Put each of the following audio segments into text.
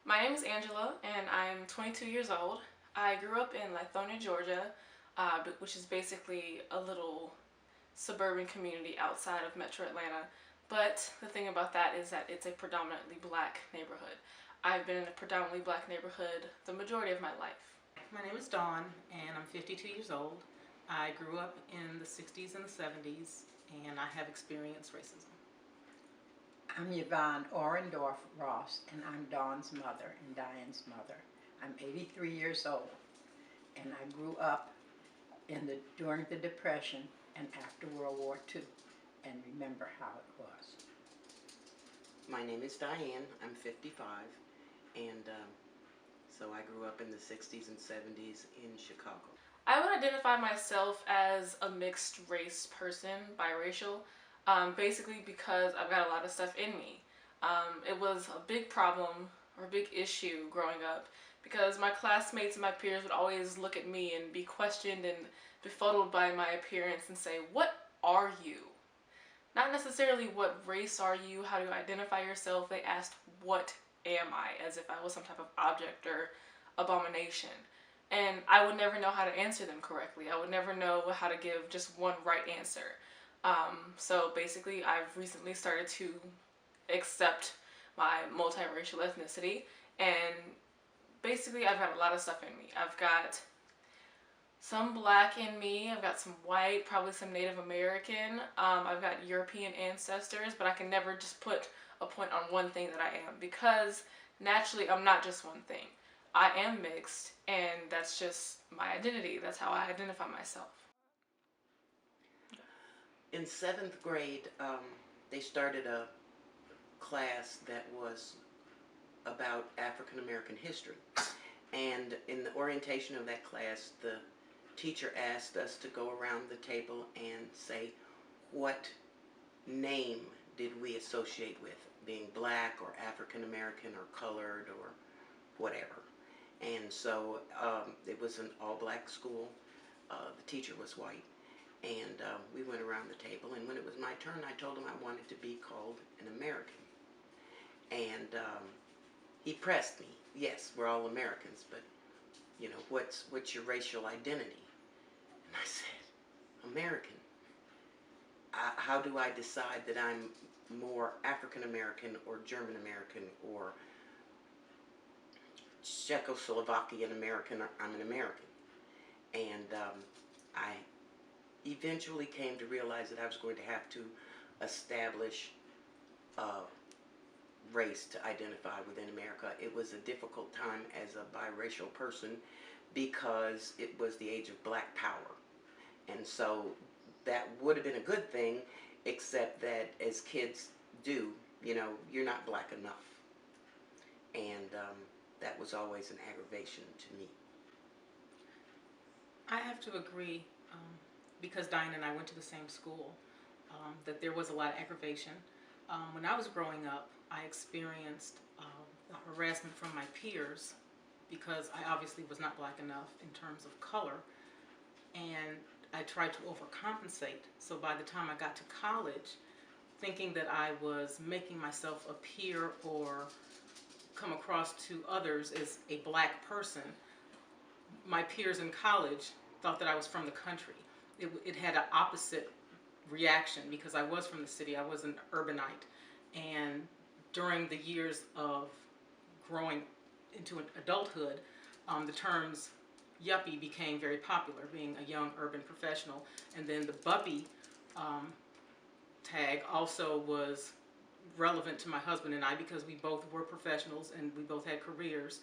My name is Angela, and I'm 22 years old. I grew up in Lithonia, Georgia, which is basically a little suburban community outside of Metro Atlanta. But the thing about that is that it's a predominantly black neighborhood. I've been in a predominantly black neighborhood the majority of my life. My name is Dawn, and I'm 52 years old. I grew up in the 60s and the 70s, and I have experienced racism. I'm Yvonne Orendorf Ross, and I'm Dawn's mother and Diane's mother. I'm 83 years old, and I grew up during the Depression and after World War II, and remember how it was. My name is Diane. I'm 55, and so I grew up in the 60s and 70s in Chicago. I would identify myself as a mixed race person, biracial, basically because I've got a lot of stuff in me. It was a big problem or a big issue growing up because my classmates and my peers would always look at me and be questioned and befuddled by my appearance and say, "What are you?" Not necessarily what race are you, how do you identify yourself. They asked, "What am I?" as if I was some type of object or abomination. And I would never know how to answer them correctly. I would never know how to give just one right answer. So basically, I've recently started to accept my multiracial ethnicity, and basically, I've got a lot of stuff in me. I've got some black in me, I've got some white, probably some Native American, I've got European ancestors, but I can never just put a point on one thing that I am because naturally I'm not just one thing. I am mixed, and that's just my identity. That's how I identify myself. In seventh grade, they started a class that was about African American history. And in the orientation of that class, the teacher asked us to go around the table and say what name did we associate with being black or African American or colored or whatever. And so it was an all-black school. The teacher was white. And we went around the table, and when it was my turn, I told him I wanted to be called an American. And he pressed me. Yes, we're all Americans, but you know, what's your racial identity? And I said, American. How do I decide that I'm more African American or German American or Czechoslovakian American? I'm an American. And I eventually came to realize that I was going to have to establish race to identify within America. It was a difficult time as a biracial person because it was the age of black power. And so that would have been a good thing, except that as kids do, you know, you're not black enough. And that was always an aggravation to me. I have to agree, because Diane and I went to the same school, that there was a lot of aggravation. When I was growing up, I experienced harassment from my peers because I obviously was not black enough in terms of color, and I tried to overcompensate. So by the time I got to college, thinking that I was making myself appear or come across to others as a black person, my peers in college thought that I was from the country. It had an opposite reaction because I was from the city. I was an urbanite. And during the years of growing into adulthood, the terms yuppie became very popular, being a young urban professional. And then the buppy tag also was relevant to my husband and I because we both were professionals and we both had careers.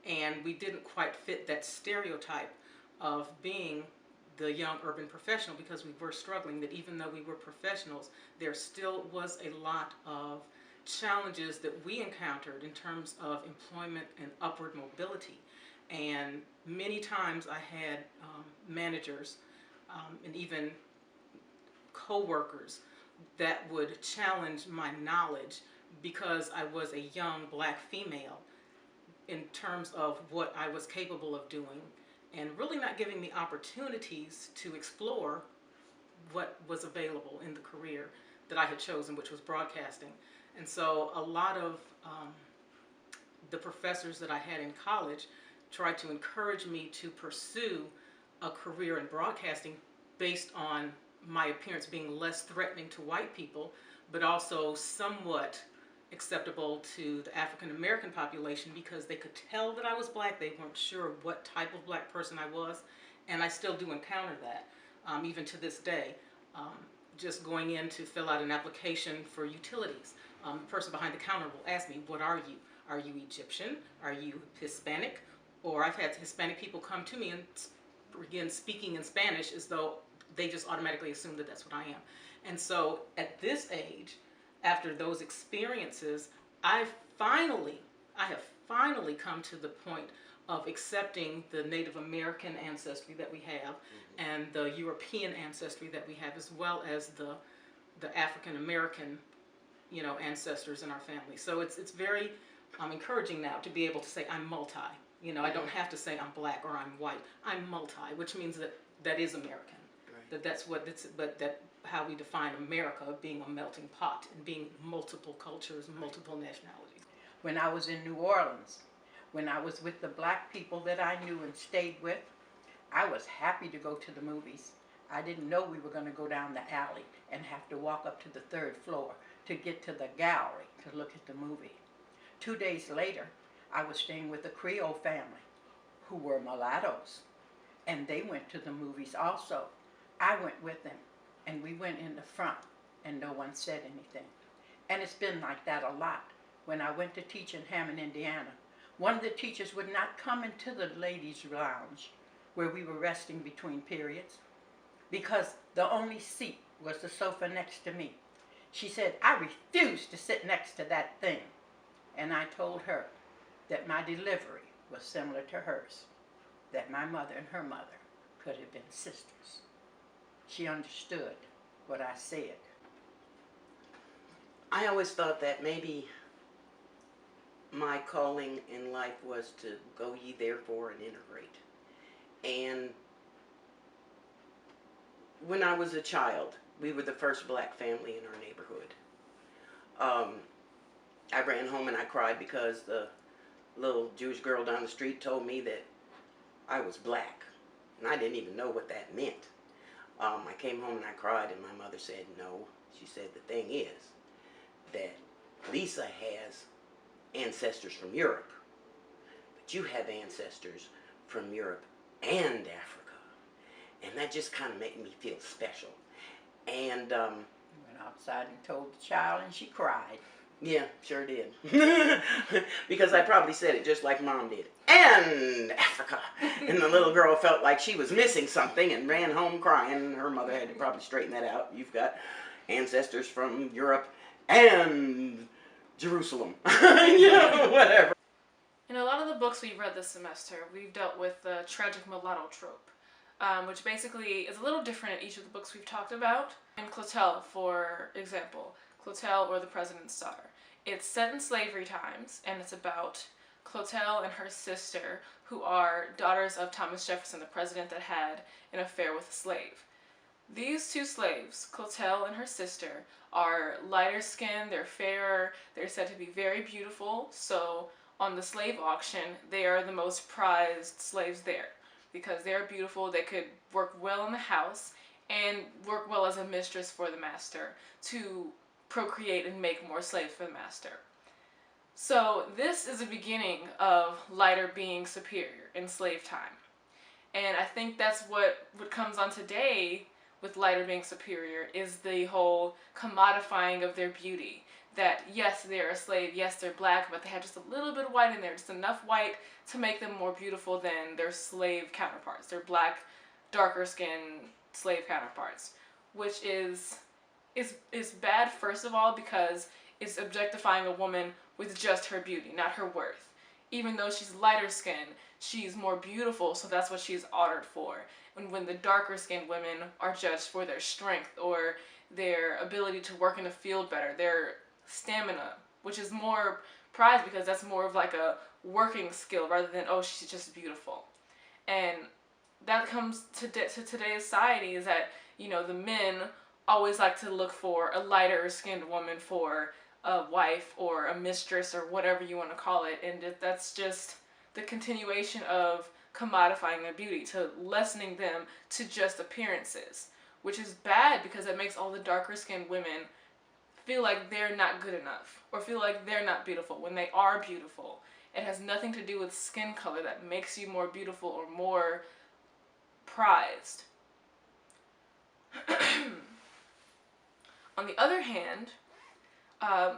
And we didn't quite fit that stereotype of being the young urban professional because we were struggling, that even though we were professionals, there still was a lot of challenges that we encountered in terms of employment and upward mobility. And many times I had managers and even co-workers that would challenge my knowledge because I was a young black female in terms of what I was capable of doing, and really not giving me opportunities to explore what was available in the career that I had chosen, which was broadcasting. And so a lot of the professors that I had in college tried to encourage me to pursue a career in broadcasting based on my appearance being less threatening to white people, but also somewhat acceptable to the African American population, because they could tell that I was black. They weren't sure what type of black person I was, and I still do encounter that even to this day. Just going in to fill out an application for utilities, the person behind the counter will ask me, what are you? Are you Egyptian? Are you Hispanic? Or I've had Hispanic people come to me and begin speaking in Spanish as though they just automatically assume that that's what I am. And so at this age, after those experiences, I have finally come to the point of accepting the Native American ancestry that we have, and the European ancestry that we have, as well as the African American, ancestors in our family. So it's very encouraging now to be able to say I'm multi. I don't have to say I'm black or I'm white. I'm multi, which means that is American. Right. That how we define America, being a melting pot and being multiple cultures, multiple nationalities. When I was in New Orleans, when I was with the black people that I knew and stayed with, I was happy to go to the movies. I didn't know we were going to go down the alley and have to walk up to the 3rd floor to get to the gallery to look at the movie. 2 days later, I was staying with a Creole family who were mulattoes, and they went to the movies also. I went with them, and we went in the front, and no one said anything. And it's been like that a lot. When I went to teach in Hammond, Indiana, one of the teachers would not come into the ladies' lounge where we were resting between periods, because the only seat was the sofa next to me. She said, I refuse to sit next to that thing. And I told her that my delivery was similar to hers, that my mother and her mother could have been sisters. She understood what I said. I always thought that maybe my calling in life was to go ye therefore and integrate. And when I was a child, we were the first black family in our neighborhood. I ran home and I cried because the little Jewish girl down the street told me that I was black, and I didn't even know what that meant. I came home and I cried, and my mother said, no. She said, the thing is that Lisa has ancestors from Europe, but you have ancestors from Europe and Africa, and that just kind of made me feel special. And I went outside and told the child, and she cried. Yeah, sure did. Because I probably said it just like Mom did. And Africa. And the little girl felt like she was missing something and ran home crying. Her mother had to probably straighten that out. You've got ancestors from Europe and Jerusalem. Whatever. In a lot of the books we've read this semester, we've dealt with the tragic mulatto trope, which basically is a little different in each of the books we've talked about. In Clotel, for example, Clotel or the President's Daughter. It's set in slavery times, and it's about Clotel and her sister, who are daughters of Thomas Jefferson, the president that had an affair with a slave. These two slaves, Clotel and her sister, are lighter skinned, they're fairer, they're said to be very beautiful, so on the slave auction, they are the most prized slaves there, because they're beautiful, they could work well in the house, and work well as a mistress for the master to procreate and make more slaves for the master. So this is the beginning of lighter being superior in slave time. And I think that's what comes on today with lighter being superior, is the whole commodifying of their beauty. That yes, they're a slave, yes, they're black, but they have just a little bit of white in there, just enough white to make them more beautiful than their slave counterparts, their black, darker skinned slave counterparts, which is bad, first of all, because it's objectifying a woman with just her beauty, not her worth. Even though she's lighter skinned, she's more beautiful, so that's what she's honored for. And when the darker skinned women are judged for their strength or their ability to work in the field better, their stamina, which is more prized because that's more of like a working skill rather than, oh, she's just beautiful. And that comes to today's society, is that, the men always like to look for a lighter skinned woman for a wife or a mistress or whatever you want to call it, and that's just the continuation of commodifying their beauty to lessening them to just appearances, which is bad because it makes all the darker skinned women feel like they're not good enough or feel like they're not beautiful when they are beautiful. It has nothing to do with skin color that makes you more beautiful or more prized. On the other hand,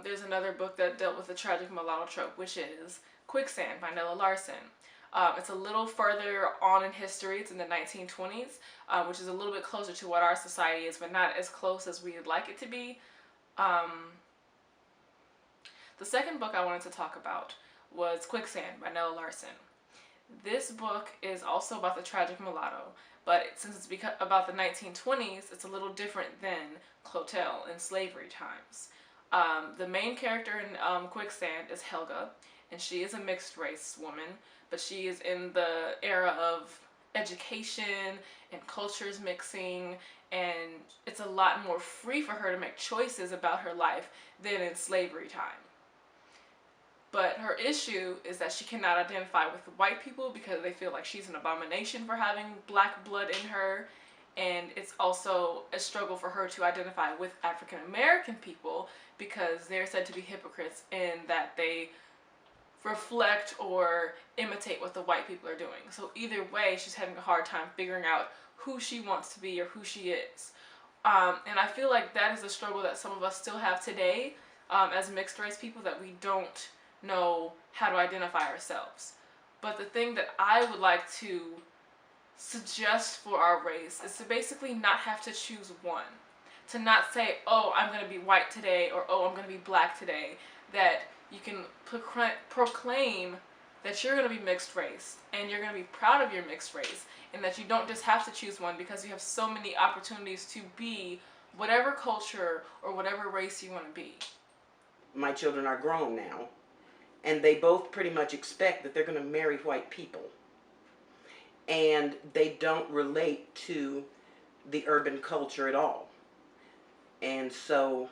there's another book that dealt with the tragic mulatto trope, which is Quicksand by Nella Larson. It's a little further on in history. It's in the 1920s, which is a little bit closer to what our society is, but not as close as we would like it to be. The second book I wanted to talk about was Quicksand by Nella Larson. This book is also about the tragic mulatto, but since it's about the 1920s, it's a little different than Clotel in slavery times. The main character in Quicksand is Helga, and she is a mixed race woman, but she is in the era of education and cultures mixing, and it's a lot more free for her to make choices about her life than in slavery time. But her issue is that she cannot identify with white people because they feel like she's an abomination for having black blood in her. And it's also a struggle for her to identify with African American people because they're said to be hypocrites in that they reflect or imitate what the white people are doing. So either way, she's having a hard time figuring out who she wants to be or who she is. And I feel like that is a struggle that some of us still have today as mixed race people, that we don't know how to identify ourselves. But the thing that I would like to suggest for our race is to basically not have to choose one. To not say, oh, I'm going to be white today, or oh, I'm going to be black today. That you can proclaim that you're going to be mixed race, and you're going to be proud of your mixed race, and that you don't just have to choose one because you have so many opportunities to be whatever culture or whatever race you want to be. My children are grown now, and they both pretty much expect that they're going to marry white people. And they don't relate to the urban culture at all. And so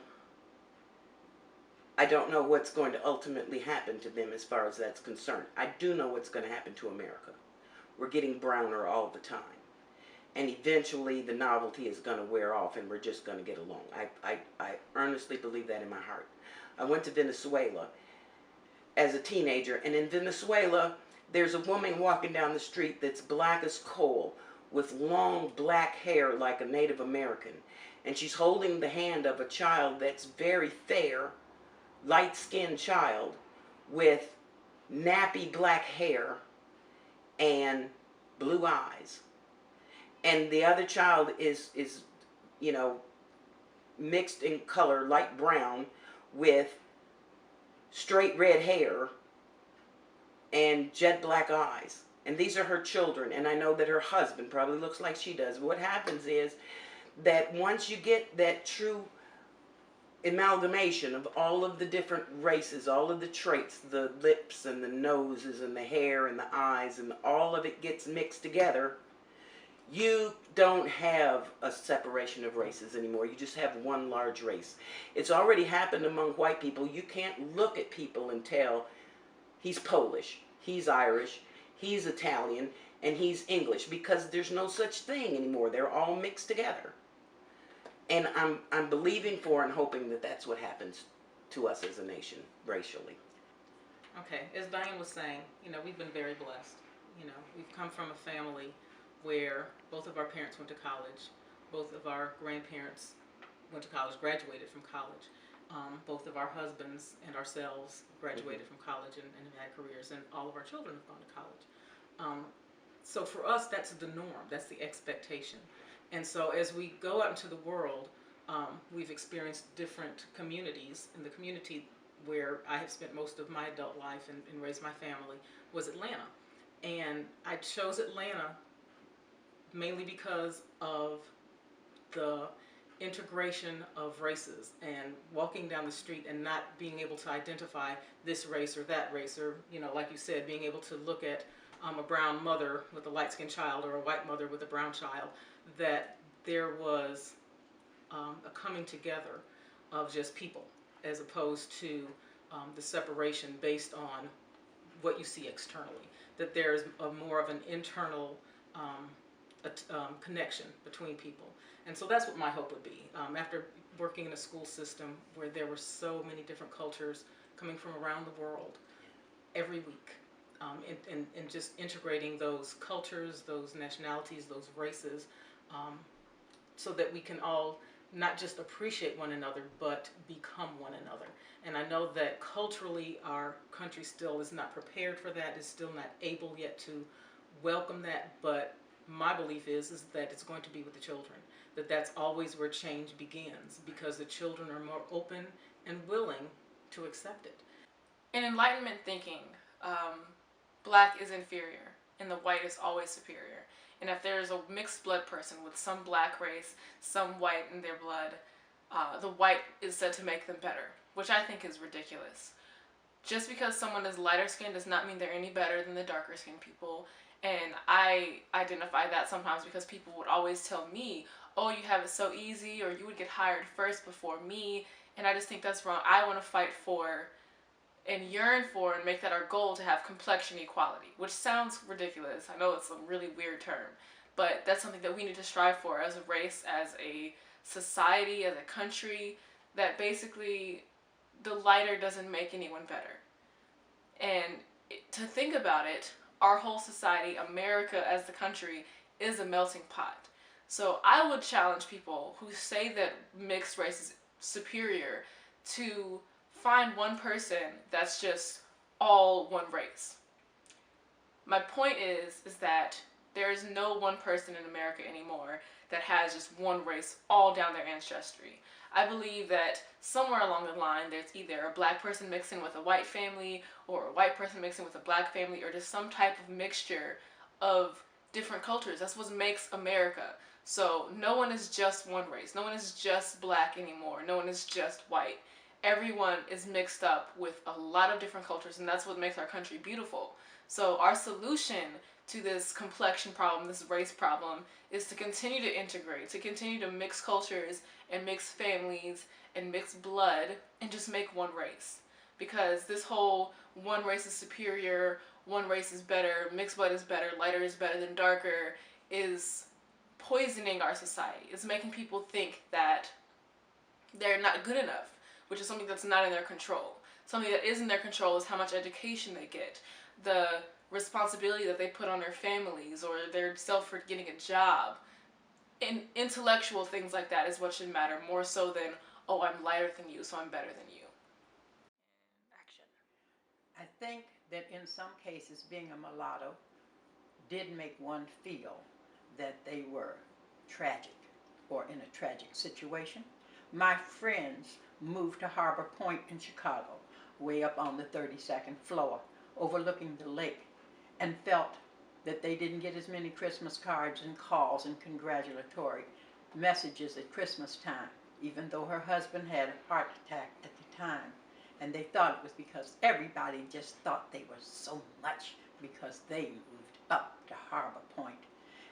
I don't know what's going to ultimately happen to them as far as that's concerned. I do know what's going to happen to America. We're getting browner all the time. And eventually the novelty is going to wear off and we're just going to get along. I earnestly believe that in my heart. I went to Venezuela as a teenager, and in Venezuela there's a woman walking down the street that's black as coal with long black hair like a Native American, and she's holding the hand of a child that's very fair, light-skinned child with nappy black hair and blue eyes, and the other child is mixed in color, light brown, with straight red hair and jet black eyes. And these are her children, and I know that her husband probably looks like she does. What happens is that once you get that true amalgamation of all of the different races, all of the traits, the lips and the noses and the hair and the eyes, and all of it gets mixed together, you don't have a separation of races anymore. You just have one large race. It's already happened among white people. You can't look at people and tell he's Polish, he's Irish, he's Italian, and he's English, because there's no such thing anymore. They're all mixed together. And I'm believing for and hoping that that's what happens to us as a nation, racially. Okay, as Diane was saying, we've been very blessed. We've come from a family where both of our parents went to college, both of our grandparents went to college, graduated from college. Both of our husbands and ourselves graduated from college and have had careers, and all of our children have gone to college. So for us, that's the norm, that's the expectation. And so as we go out into the world, we've experienced different communities. And the community where I have spent most of my adult life and raised my family was Atlanta. And I chose Atlanta mainly because of the integration of races, and walking down the street and not being able to identify this race or that race, or like you said, being able to look at a brown mother with a light-skinned child or a white mother with a brown child, that there was a coming together of just people. as opposed to the separation based on what you see externally. That there's more of an internal connection between people. And so that's what my hope would be. After working in a school system where there were so many different cultures coming from around the world every week, and just integrating those cultures, those nationalities, those races, so that we can all not just appreciate one another, but become one another. And I know that culturally our country still is not prepared for that, is still not able yet to welcome that, but my belief is that it's going to be with the children, that's always where change begins, because the children are more open and willing to accept it. In Enlightenment thinking, black is inferior and the white is always superior. And if there's a mixed blood person with some black race, some white in their blood, the white is said to make them better, which I think is ridiculous. Just because someone is lighter skinned does not mean they're any better than the darker skinned people. And I identify that sometimes because people would always tell me, oh, you have it so easy, or you would get hired first before me. And I just think that's wrong. I want to fight for and yearn for and make that our goal to have complexion equality, which sounds ridiculous. I know it's a really weird term, but that's something that we need to strive for as a race, as a society, as a country, that basically the lighter doesn't make anyone better. And to think about it, our whole society, America as the country, is a melting pot. So I would challenge people who say that mixed race is superior to find one person that's just all one race. My point is that there is no one person in America anymore that has just one race all down their ancestry. I believe that somewhere along the line there's either a black person mixing with a white family, or a white person mixing with a black family, or just some type of mixture of different cultures. That's what makes America. So no one is just one race. No one is just black anymore. No one is just white. Everyone is mixed up with a lot of different cultures, and that's what makes our country beautiful. So our solution to this complexion problem, this race problem, is to continue to integrate, to continue to mix cultures and mix families and mix blood and just make one race. Because this whole one race is superior, one race is better, mixed blood is better, lighter is better than darker, is poisoning our society. It's making people think that they're not good enough, which is something that's not in their control. Something that is in their control is how much education they get, the responsibility that they put on their families, or their self for getting a job. And intellectual things like that is what should matter, more so than, oh, I'm lighter than you, so I'm better than you. Action. I think that in some cases being a mulatto did make one feel that they were tragic or in a tragic situation. My friends moved to Harbor Point in Chicago, way up on the 32nd floor, overlooking the lake, and felt that they didn't get as many Christmas cards and calls and congratulatory messages at Christmas time, even though her husband had a heart attack at the time. And they thought it was because everybody just thought they were so much because they moved up to Harbor Point.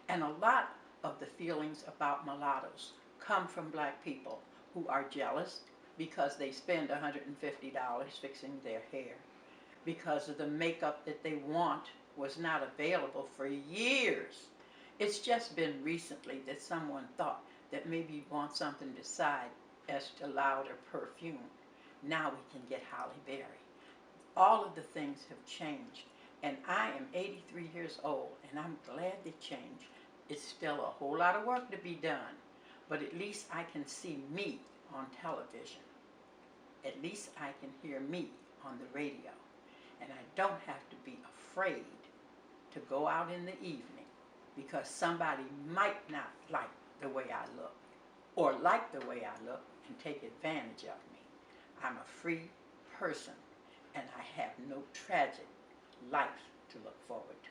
And a lot of the feelings about mulattoes come from black people who are jealous because they spend $150 fixing their hair, because of the makeup that they want was not available for years. It's just been recently that someone thought that maybe you want something beside Estee Lauder perfume. Now we can get Halle Berry. All of the things have changed, and I am 83 years old, and I'm glad they changed. It's still a whole lot of work to be done, but at least I can see me on television. At least I can hear me on the radio, and I don't have to be afraid to go out in the evening because somebody might not like the way I look, or like the way I look and take advantage of me. I'm a free person, and I have no tragic life to look forward to.